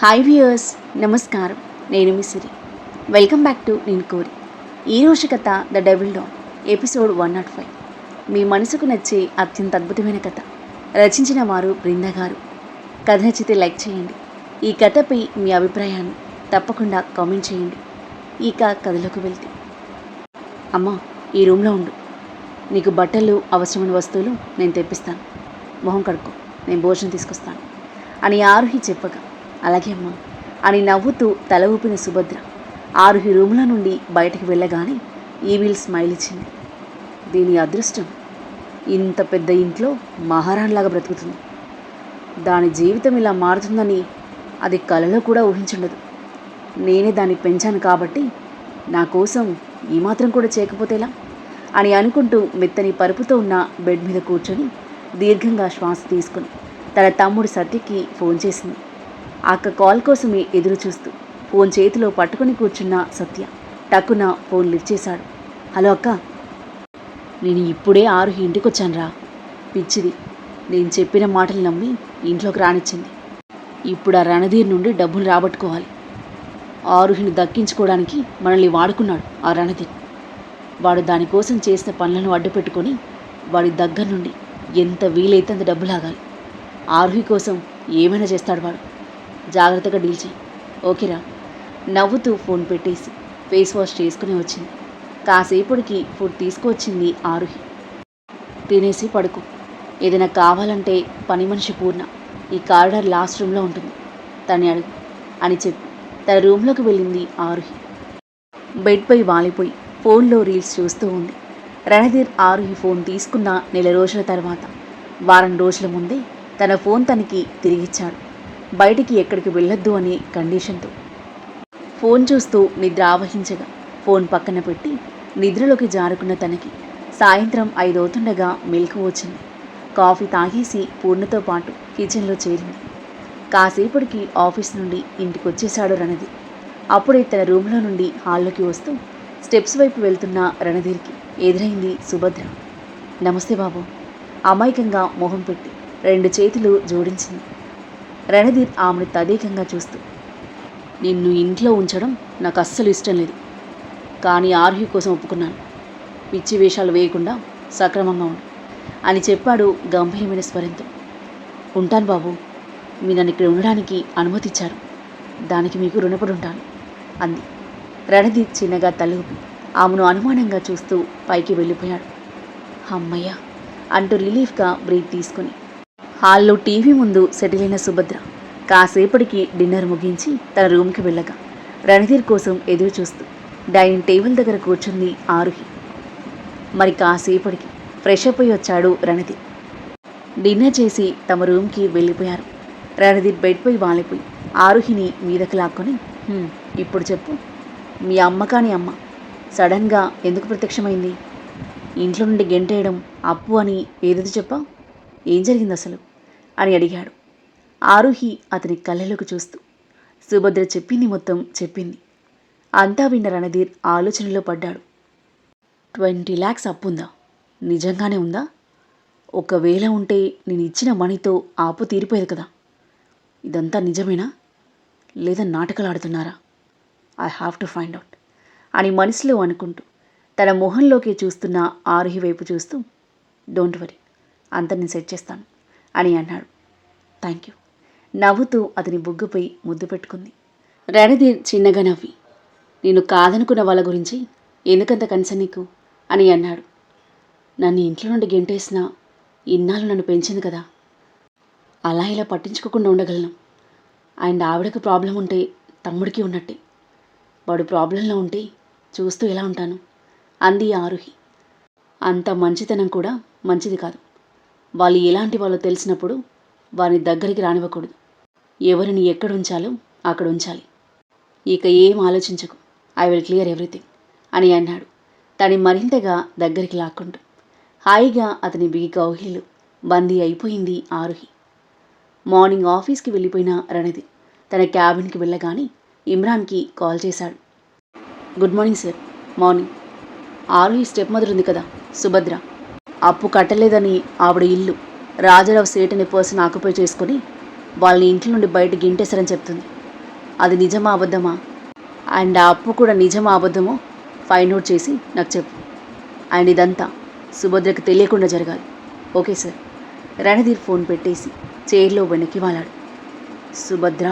Hi viewers, నమస్కారం. నేను మీ సిరి. Welcome back to నేను కోరి. ఈరోజు కథ ద డెవిల్ డాన్, ఎపిసోడ్ 105. మీ మనసుకు నచ్చే అత్యంత అద్భుతమైన కథ. రచించిన వారు బృంద గారు. కథ నచ్చితే లైక్ చేయండి. ఈ కథపై మీ అభిప్రాయాన్ని తప్పకుండా కామెంట్ చేయండి. ఇక కథలోకి వెళ్తే, అమ్మ ఈ రూమ్లో ఉండు, నీకు బట్టలు అవసరమైన వస్తువులు నేను తెప్పిస్తాను, మొహం కడుక్కో, నేను భోజనం తీసుకొస్తాను అని ఆరుహి చెప్పగా, అలాగే అమ్మా అని నవ్వుతూ తల ఊపిన సుభద్ర ఆరుహి రూముల నుండి బయటకు వెళ్ళగానే ఈవిల్ స్మైల్ ఇచ్చింది. దీని అదృష్టం, ఇంత పెద్ద ఇంట్లో మహారాణిలాగా బ్రతుకుతుంది. దాని జీవితం ఇలా మారుతుందని అది కలలో కూడా ఊహించుండదు. నేనే దాన్ని పెంచాను కాబట్టి నా కోసం ఈ మాత్రం కూడా చేయకపోతేలా అని అనుకుంటూ మెత్తని పరుపుతో ఉన్న బెడ్ మీద కూర్చొని దీర్ఘంగా శ్వాస తీసుకుని తన తమ్ముడు సత్యకి ఫోన్ చేసింది. అక్క కాల్ కోసమే ఎదురు చూస్తూ ఫోన్ చేతిలో పట్టుకుని కూర్చున్న సత్య టక్కున ఫోన్ లిఫ్ట్ చేశాడు. హలో అక్క, నేను ఇప్పుడే ఆరుహి ఇంటికి వచ్చానురా. పిచ్చిది నేను చెప్పిన మాటలు నమ్మి ఇంట్లోకి రానిచ్చింది. ఇప్పుడు ఆ రణధీర్ నుండి డబ్బులు రాబట్టుకోవాలి. ఆరుహిని దక్కించుకోవడానికి మనల్ని వాడుకున్నాడు ఆ రణధీర్. వాడు దానికోసం చేసిన పనులను అడ్డుపెట్టుకొని వాడి దగ్గర నుండి ఎంత వీలైతే అంత డబ్బు లాగాలి. ఆరుహి కోసం ఏమైనా చేస్తాడు వాడు. జాగ్రత్తగా డీల్ చేయి, ఓకేరా? నవ్వుతూ ఫోన్ పెట్టేసి ఫేస్ వాష్ చేసుకుని వచ్చింది. కాసేపటికి ఫుడ్ తీసుకువచ్చింది ఆరుహి. తినేసి పడుకో, ఏదైనా కావాలంటే పని మనిషి పూర్ణ ఈ కారిడార్ లాస్ట్ రూమ్లో ఉంటుంది, తన్ని అడుగు అని చెప్పి తన రూమ్లోకి వెళ్ళింది ఆరుహి. బెడ్పై వాలిపోయి ఫోన్లో రీల్స్ చూస్తూ ఉంది. రణధీర్ ఆరుహి ఫోన్ తీసుకున్న నెల రోజుల తర్వాత వారం రోజుల ముందే తన ఫోన్ తనకి తిరిగిచ్చాడు. బయటికి ఎక్కడికి వెళ్ళొద్దు అనే కండిషన్తో. ఫోన్ చూస్తూ నిద్ర ఆవహించగా ఫోన్ పక్కన పెట్టి నిద్రలోకి జారుకున్న తనకి సాయంత్రం 5 అవుతుండగా మెలకు వచ్చింది. కాఫీ తాగేసి పూర్ణతో పాటు కిచెన్లో చేరింది. కాసేపటికి ఆఫీస్ నుండి ఇంటికి వచ్చేశాడు రణధీర్. అప్పుడే తన రూమ్లో నుండి హాల్లోకి వస్తూ స్టెప్స్ వైపు వెళ్తున్న రణధీర్కి ఎదురైంది సుభద్ర. నమస్తే బాబు, అమాయకంగా మొహం పెట్టి 2 చేతులు జోడించింది. రణధీర్ ఆమెను తదేకంగా చూస్తూ, నిన్ను ఇంట్లో ఉంచడం నాకు అస్సలు ఇష్టం లేదు, కానీ ఆరుహి కోసం ఒప్పుకున్నాను. పిచ్చి వేషాలు వేయకుండా సక్రమంగా ఉండు అని చెప్పాడు గంభీరమైన స్వరంతో. ఉంటాను బాబు, మీరు నన్ను ఇక్కడ ఉండడానికి అనుమతిచ్చారు, దానికి మీకు రుణపడి ఉంటాను అంది. రణధీర్ చిన్నగా తలూపి ఆమెను అనుమానంగా చూస్తూ పైకి వెళ్ళిపోయాడు. అమ్మయ్య అంటూ రిలీఫ్గా బ్రీత్ తీసుకుని హాల్లో టీవీ ముందు సెటిల్ అయిన సుభద్ర కాసేపటికి డిన్నర్ ముగించి తన రూమ్కి వెళ్ళగా రణధీర్ కోసం ఎదురు చూస్తూ డైనింగ్ టేబుల్ దగ్గర కూర్చుంది ఆరుహి. మరి కాసేపటికి ఫ్రెష్ అప్ అయి వచ్చాడు రణధీర్. డిన్నర్ చేసి తమ రూమ్కి వెళ్ళిపోయారు. రణధీర్ బెడ్పై వాలిపోయి ఆరుహిని మీదకి లాక్కొని, ఇప్పుడు చెప్పు, మీ అమ్మ కాని అమ్మ సడన్గా ఎందుకు ప్రత్యక్షమైంది? ఇంట్లో నుండి గెంటేయడం అప్పు అని ఏది చెప్పా? ఏం జరిగింది అసలు అని అడిగాడు. ఆరుహి అతని కళ్ళలోకి చూస్తూ సుభద్ర చెప్పింది మొత్తం చెప్పింది. అంతా విన్న రణధీర్ ఆలోచనలో పడ్డాడు. 20 lakhs అప్పుందా? నిజంగానే ఉందా? ఒకవేళ ఉంటే నేను ఇచ్చిన మనీతో ఆపు తీరిపోయేది కదా. ఇదంతా నిజమేనా లేదా నాటకాలు ఆడుతున్నారా? I have to find out అని మనసులో అనుకుంటూ తన మొహంలోకి చూస్తున్న ఆరుహి వైపు చూస్తూ, డోంట్ వరీ, అంతా నేను సెట్ చేస్తాను అని అన్నాడు. థ్యాంక్ యూ నవ్వుతూ అతని బుగ్గపై ముద్దు పెట్టుకుంది. రణధీర్ చిన్నగా నవ్వి, నేను కాదనుకున్న వాళ్ళ గురించి ఎందుకంత కన్సర్న్ నీకు అని అన్నాడు. నన్ను ఇంట్లో నుండి గెంటేసిన ఇన్నాళ్ళు నన్ను పెంచింది కదా, అలా ఇలా పట్టించుకోకుండా ఉండగలను. అండ్ ఆవిడకు ప్రాబ్లం ఉంటే తమ్ముడికి ఉన్నట్టే, వాడు ప్రాబ్లంలో ఉంటే చూస్తూ ఎలా ఉంటాను అంది ఆరుహి. అంత మంచితనం కూడా మంచిది కాదు. వాళ్ళు ఎలాంటి వాళ్ళో తెలిసినప్పుడు వారిని దగ్గరికి రానివ్వకూడదు. ఎవరిని ఎక్కడ ఉంచాలో అక్కడ ఉంచాలి. ఇక ఏం ఆలోచించకు, ఐ విల్ క్లియర్ ఎవ్రీథింగ్ అని అన్నాడు తని మరింతగా దగ్గరికి లాక్కుంటూ. హాయిగా అతని బిగి కౌగిలిలో బందీ అయిపోయింది ఆరుహి. మార్నింగ్ ఆఫీస్కి వెళ్ళిపోయిన రణధీర్ తన క్యాబిన్కి వెళ్ళగానే ఇమ్రాన్కి కాల్ చేశాడు. Good morning sir. Morning. Aaruhi step mother ఉంది కదా సుభద్ర, అప్పు కట్టలేదని ఆవిడ ఇల్లు రాజారావు సేట్ అనే పర్సన్ ఆక్యుపై చేసుకుని వాళ్ళని ఇంట్లో నుండి బయట గింటేశారని చెప్తుంది. అది నిజమా అబద్ధమా, అండ్ ఆ అప్పు కూడా నిజమా అబద్ధమో ఫైండ్ అవుట్ చేసి నాకు చెప్పు. అండ్ ఇదంతా సుభద్రకు తెలియకుండా జరగాలి. Okay sir. రణధీర్ ఫోన్ పెట్టేసి చైర్లో వెనక్కి వాలాడు. సుభద్ర,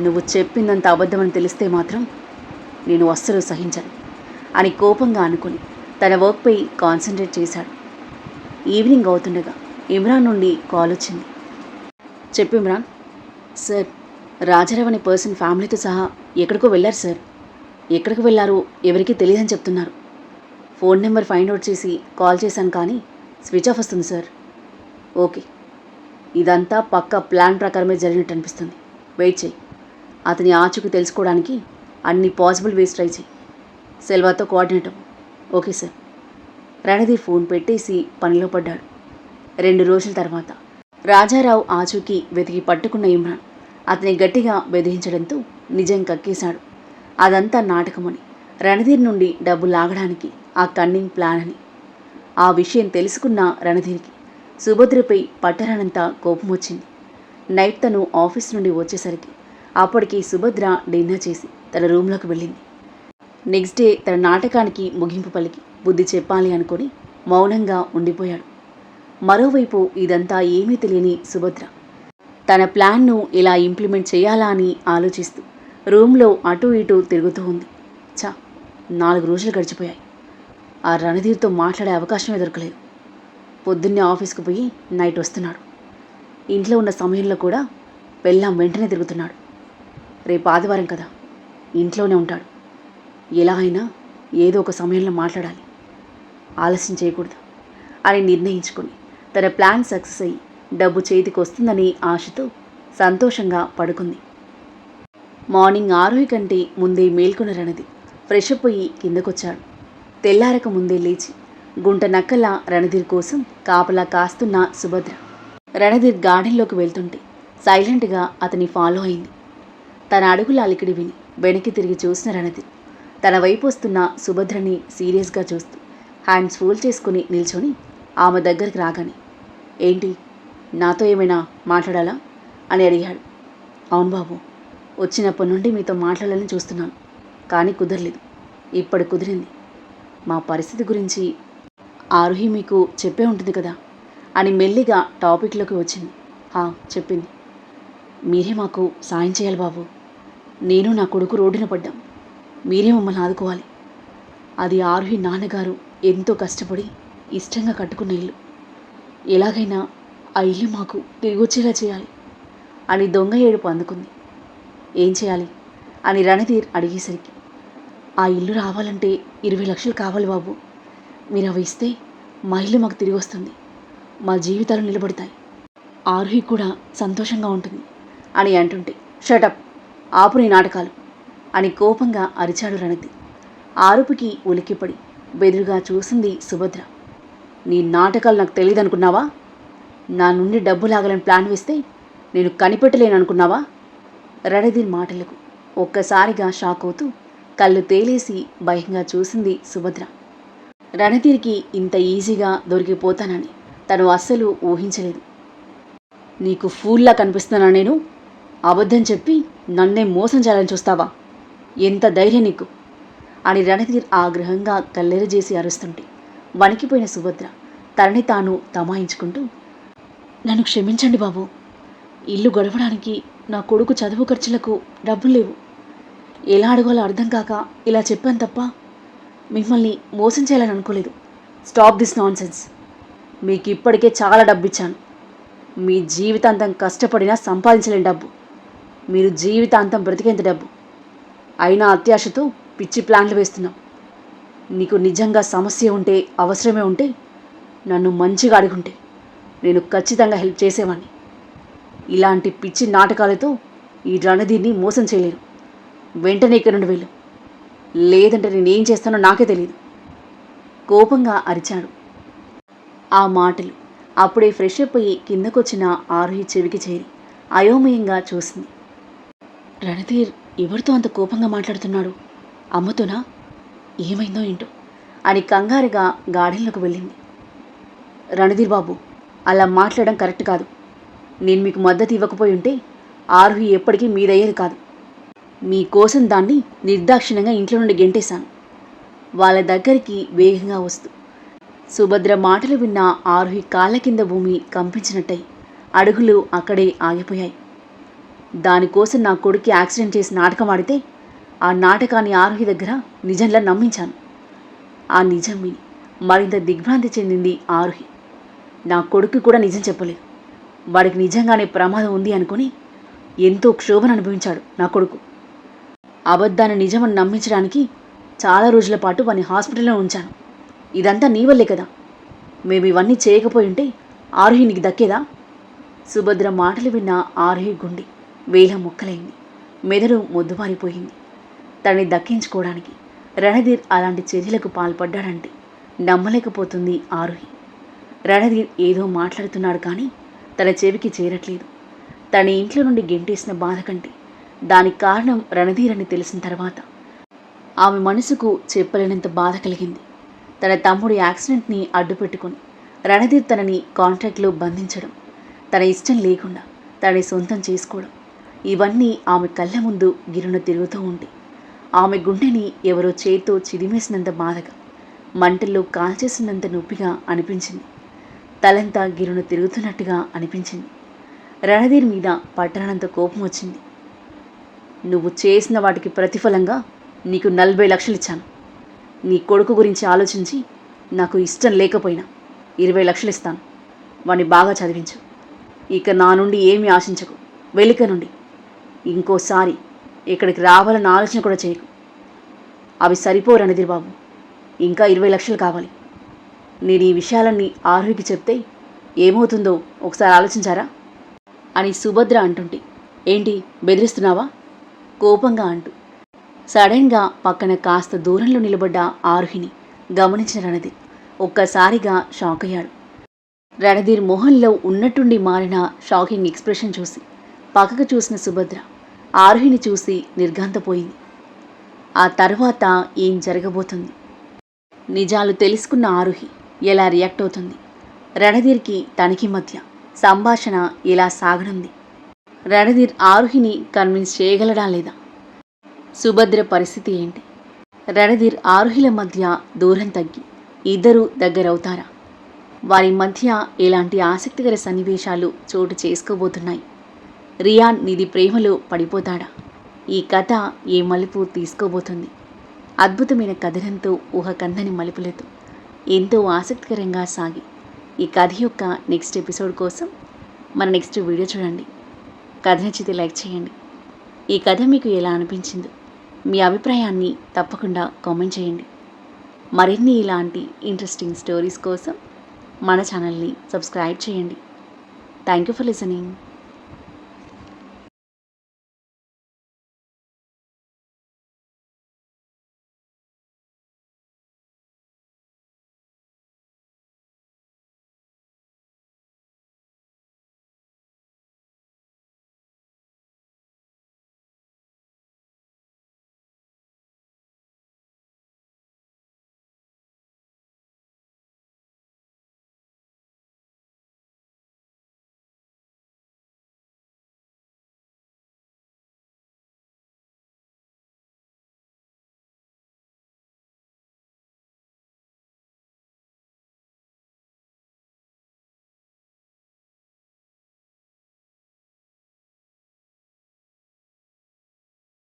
నువ్వు చెప్పిందంత అబద్ధమని తెలిస్తే మాత్రం నేను అస్సలు సహించను అని కోపంగా అనుకుని తన వర్క్పై కాన్సన్ట్రేట్ చేశాడు. ఈవినింగ్ అవుతుండగా ఇమ్రాన్ నుండి కాల్ వచ్చింది. చెప్పు ఇమ్రాన్. సార్, రాజారావు అనే పర్సన్ ఫ్యామిలీతో సహా ఎక్కడికో వెళ్ళారు సార్. ఎక్కడికి వెళ్ళారో ఎవరికీ తెలియదని చెప్తున్నారు. ఫోన్ నెంబర్ ఫైండ్ అవుట్ చేసి కాల్ చేశాను కానీ స్విచ్ ఆఫ్ వస్తుంది సార్. ఓకే, ఇదంతా పక్కా ప్లాన్ ప్రకారమే జరిగినట్టు అనిపిస్తుంది. వెయిట్ చేయి. అతని ఆచూకీ తెలుసుకోవడానికి అన్ని పాసిబుల్ వేస్ ట్రై చేయి. సెల్వాతో coordinate. Okay sir. Randhir phone పెట్టేసి పనిలో పడ్డాడు. 2 రోజుల తర్వాత రాజారావు ఆచూకీ వెతికి పట్టుకున్న ఇమ్రాన్ అతని గట్టిగా బెదిరించడంతో నిజం కక్కేశాడు. అదంతా నాటకమని, రణధీర్ నుండి డబ్బు లాగడానికి ఆ కన్నింగ్ ప్లాన్ అని. ఆ విషయం తెలుసుకున్న రణధీర్కి సుభద్రపై పట్టరానంత కోపం వచ్చింది. నైట్ తను ఆఫీస్ నుండి వచ్చేసరికి అప్పటికి సుభద్ర డిన్నర్ చేసి తన రూమ్లోకి వెళ్ళింది. నెక్స్ట్ డే తన నాటకానికి ముగింపు పలికి బుద్ధి చెప్పాలి అనుకుని మౌనంగా ఉండిపోయాడు. మరోవైపు ఇదంతా ఏమీ తెలియని సుభద్ర తన ప్లాన్ను ఎలా ఇంప్లిమెంట్ చేయాలా అని ఆలోచిస్తూ రూమ్లో అటూ ఇటూ తిరుగుతూ ఉంది. 4 రోజులు గడిచిపోయాయి. ఆ రణధీర్తో మాట్లాడే అవకాశమే దొరకలేదు. పొద్దున్నే ఆఫీస్కు పోయి నైట్ వస్తున్నాడు. ఇంట్లో ఉన్న సమయంలో కూడా పెళ్ళాం వెంటనే తిరుగుతున్నాడు. రేపు ఆదివారం కదా, ఇంట్లోనే ఉంటాడు. ఎలా అయినా ఏదో ఒక సమయంలో మాట్లాడాలి, ఆలస్యం చేయకూడదు అని నిర్ణయించుకుని తన ప్లాన్ సక్సెస్ అయ్యి డబ్బు చేతికి వస్తుందని ఆశతో సంతోషంగా పడుకుంది. మార్నింగ్ 6 కంటే ముందే మేల్కొన్న రణధీర్ ఫ్రెష్ అప్ అయ్యి కిందకొచ్చాడు. తెల్లారక ముందే లేచి గుంట నక్కల రణధీర్ కోసం కాపలా కాస్తున్న సుభద్ర రణధీర్ గార్డెన్లోకి వెళ్తుంటే సైలెంట్గా అతని ఫాలో అయింది. తన అడుగుల అలికిడి విని వెనక్కి తిరిగి చూసిన రణధీర్ తన వైపు వస్తున్న సుభద్రని సీరియస్గా చూస్తూ హ్యాండ్స్ ఫోల్డ్ చేసుకుని నిల్చొని ఆమె దగ్గరికి రాగానే, ఏంటి, నాతో ఏమైనా మాట్లాడాలా అని అడిగాడు. అవును బాబు, వచ్చినప్పటి నుండి మీతో మాట్లాడాలని చూస్తున్నాను, కానీ కుదరలేదు. ఇప్పుడు కుదిరింది. మా పరిస్థితి గురించి ఆరుహి మీకు చెప్పే ఉంటుంది కదా అని మెల్లిగా టాపిక్లోకి వచ్చింది. చెప్పింది. మీరే మాకు సాయం చేయాలి బాబు. నేను నా కొడుకు రోడ్డున పడ్డాం. మీరే మమ్మల్ని ఆదుకోవాలి. అది ఆరుహి నాన్నగారు ఎంతో కష్టపడి ఇష్టంగా కట్టుకున్న ఇల్లు. ఎలాగైనా ఆ ఇల్లు మాకు తిరిగి వచ్చేలా చేయాలి అని దొంగ ఏడుపు అందుకుంది. ఏం చేయాలి అని రణధీర్ అడిగేసరికి, ఆ ఇల్లు రావాలంటే 20 లక్షలు కావాలి బాబు. మీరు అవి ఇస్తే మా ఇల్లు మాకు తిరిగి వస్తుంది. మా జీవితాలు నిలబడతాయి. ఆరుహి కూడా సంతోషంగా ఉంటుంది అని అంటుంటే, షటప్, ఆపు నీ నాటకాలు అని కోపంగా అరిచాడు రణధీర్. ఆరుపుకి ఉలిక్కిపడి బెదురుగా చూసింది సుభద్ర. నీ నాటకాలు నాకు తెలియదనుకున్నావా? నా నుండి డబ్బు లాగాలని ప్లాన్ వేస్తే నేను కనిపెట్టలేననుకున్నావా? రణధీర్ మాటలకు ఒక్కసారిగా షాక్ అవుతూ కళ్ళు తేలేసి భయంగా చూసింది సుభద్ర. రణధీర్కి ఇంత ఈజీగా దొరికిపోతానని తను అస్సలు ఊహించలేదు. నీకు ఫూల్లా కనిపిస్తున్నా నేను? అబద్ధం చెప్పి నన్నే మోసం చేయాలని చూస్తావా? ఎంత ధైర్యం నీకు అని రణధీర్ ఆగ్రహంగా కల్లెరజేసి అరుస్తుంటే వణికిపోయిన సుభద్ర తనని తాను తమాయించుకుంటూ, నన్ను క్షమించండి బాబు. ఇల్లు గడవడానికి నా కొడుకు చదువు ఖర్చులకు డబ్బులు లేవు. ఎలా అడగాలో అర్థం కాక ఇలా చెప్పాను తప్ప మిమ్మల్ని మోసం చేయాలని అనుకోలేదు. Stop this nonsense. మీకు ఇప్పటికే చాలా డబ్బు ఇచ్చాను. మీ జీవితాంతం కష్టపడినా సంపాదించలేని డబ్బు. మీరు జీవితాంతం బ్రతికేంత డబ్బు. అయినా అత్యాశతో పిచ్చి ప్లాన్లు వేస్తున్నాం. నీకు నిజంగా సమస్య ఉంటే, అవసరమే ఉంటే నన్ను మంచిగా అడుగుంటే నేను ఖచ్చితంగా హెల్ప్ చేసేవాడిని. ఇలాంటి పిచ్చి నాటకాలతో ఈ రణధీర్ని మోసం చేయలేను. వెంటనే ఇక్కడి నుండి వెళ్ళు, లేదంటే నేనేం చేస్తానో నాకే తెలియదు కోపంగా అరిచాడు. ఆ మాటలు అప్పుడే ఫ్రెష్ అప్ అయ్యి కిందకొచ్చిన ఆరుహి చెవికి చేరి అయోమయంగా చూసింది. రణధీర్ ఎవరితో అంత కోపంగా మాట్లాడుతున్నాడు? అమ్మతోనా? ఏమైందో ఏంటో అని కంగారుగా గార్డెన్లోకి వెళ్ళింది. రణధీర్ బాబు, అలా మాట్లాడడం కరెక్ట్ కాదు. నేను మీకు మద్దతు ఇవ్వకపోయి ఉంటే ఆరుహి ఎప్పటికీ మీదయ్యేది కాదు. మీకోసం దాన్ని నిర్దాక్షిణ్యంగా ఇంట్లో నుండి గెంటేశాను. వాళ్ళ దగ్గరికి వేగంగా వస్తూ సుభద్ర మాటలు విన్న ఆరుహి కాళ్ళ కింద భూమి కంపించినట్టయి అడుగులు అక్కడే ఆగిపోయాయి. దానికోసం నా కొడుక్కి యాక్సిడెంట్ చేసి నాటకం ఆడితే ఆ నాటకాన్ని ఆరుహి దగ్గర నిజంలా నమ్మించాను. ఆ నిజం విని మరింత దిగ్భ్రాంతి చెందింది ఆరుహి. నా కొడుకు కూడా నిజం చెప్పలేదు. వాడికి నిజంగానే ప్రమాదం ఉంది అనుకుని ఎంతో క్షోభను అనుభవించాడు నా కొడుకు. అబద్ధాన్ని నిజమని నమ్మించడానికి చాలా రోజుల పాటు వాడిని హాస్పిటల్లో ఉంచాను. ఇదంతా నీ వల్లే కదా. మేము ఇవన్నీ చేయకపోయి ఉంటే ఆరుహి నీకు దక్కేదా? సుభద్ర మాటలు విన్న ఆరుహి గుండె వేల ముక్కలైంది. మెదడు మొద్దుబారిపోయింది. తనని దక్కించుకోవడానికి రణధీర్ అలాంటి చర్యలకు పాల్పడ్డాడంటే నమ్మలేకపోతుంది ఆరుహి. రణధీర్ ఏదో మాట్లాడుతున్నాడు కానీ తన చెవికి చేరట్లేదు. తన ఇంట్లో నుండి గెంటేసిన బాధ కంటే దానికి కారణం రణధీర్ అని తెలిసిన తర్వాత ఆమె మనసుకు చెప్పలేనంత బాధ కలిగింది. తన తమ్ముడి యాక్సిడెంట్ని అడ్డుపెట్టుకుని రణధీర్ తనని కాంట్రాక్ట్లో బంధించడం, తన ఇష్టం లేకుండా తనని సొంతం చేసుకోవడం, ఇవన్నీ ఆమె కళ్ళ ముందు గిరున తిరుగుతూ ఉంటే ఆమె గుండెని ఎవరో చేత్తో చిదిమేసినంత బాధగా, మంటల్లో కాల్చేసినంత నొప్పిగా అనిపించింది. తలంతా గిరున తిరుగుతున్నట్టుగా అనిపించింది. రణధీర్ మీద పట్టనంత కోపం వచ్చింది. నువ్వు చేసిన వాటికి ప్రతిఫలంగా నీకు 40 లక్షలు ఇచ్చాను. నీ కొడుకు గురించి ఆలోచించి నాకు ఇష్టం లేకపోయినా 20 లక్షలు ఇస్తాను. వాణ్ణి బాగా చదివించు. ఇక నా నుండి ఏమీ ఆశించకు. వెలిక నుండి ఇంకోసారి ఇక్కడికి రావాలన్న ఆలోచన కూడా చేయకు. అవి సరిపో రణధీర్ బాబు. ఇంకా 20 లక్షలు కావాలి. నేను ఈ విషయాలన్నీ ఆరుహికి చెప్తే ఏమవుతుందో ఒకసారి ఆలోచించారా అని సుభద్ర అంటుంటే, ఏంటి బెదిరిస్తున్నావా? కోపంగా అంటూ సడన్గా పక్కన కాస్త దూరంలో నిలబడ్డ ఆరుహిని గమనించిన రణధీర్ ఒక్కసారిగా షాక్ అయ్యాడు. రణధీర్ మొహంలో ఉన్నట్టుండి మారిన షాకింగ్ ఎక్స్ప్రెషన్ చూసి పక్కకు చూసిన సుభద్ర ఆరుహిని చూసి నిర్ఘాంతపోయింది. ఆ తర్వాత ఏం జరగబోతుంది? నిజాలు తెలుసుకున్న ఆరుహి ఎలా రియాక్ట్ అవుతుంది? రణధీర్కి తనకి మధ్య సంభాషణ ఎలా సాగనుంది? రణధీర్ ఆరుహిని కన్విన్స్ చేయగలడా లేదా? సుభద్ర పరిస్థితి ఏంటి? రణధీర్ ఆరుహిల మధ్య దూరం తగ్గి ఇద్దరూ దగ్గరవుతారా? వారి మధ్య ఎలాంటి ఆసక్తికర సన్నివేశాలు చోటు చేసుకోబోతున్నాయి? రియాన్ నిధి ప్రేమలో పడిపోతాడా? ఈ కథ ఏ మలుపు తీసుకోబోతుంది? అద్భుతమైన కథనంతో ఊహకందని మలుపులతో ఎంతో ఆసక్తికరంగా సాగి ఈ కథ యొక్క నెక్స్ట్ ఎపిసోడ్ కోసం మన నెక్స్ట్ వీడియో చూడండి. కథ నచ్చితే లైక్ చేయండి. ఈ కథ మీకు ఎలా అనిపించిందో మీ అభిప్రాయాన్ని తప్పకుండా కామెంట్ చేయండి. మరిన్ని ఇలాంటి ఇంట్రెస్టింగ్ స్టోరీస్ కోసం మన ఛానల్ని సబ్స్క్రైబ్ చేయండి. Thank you for listening.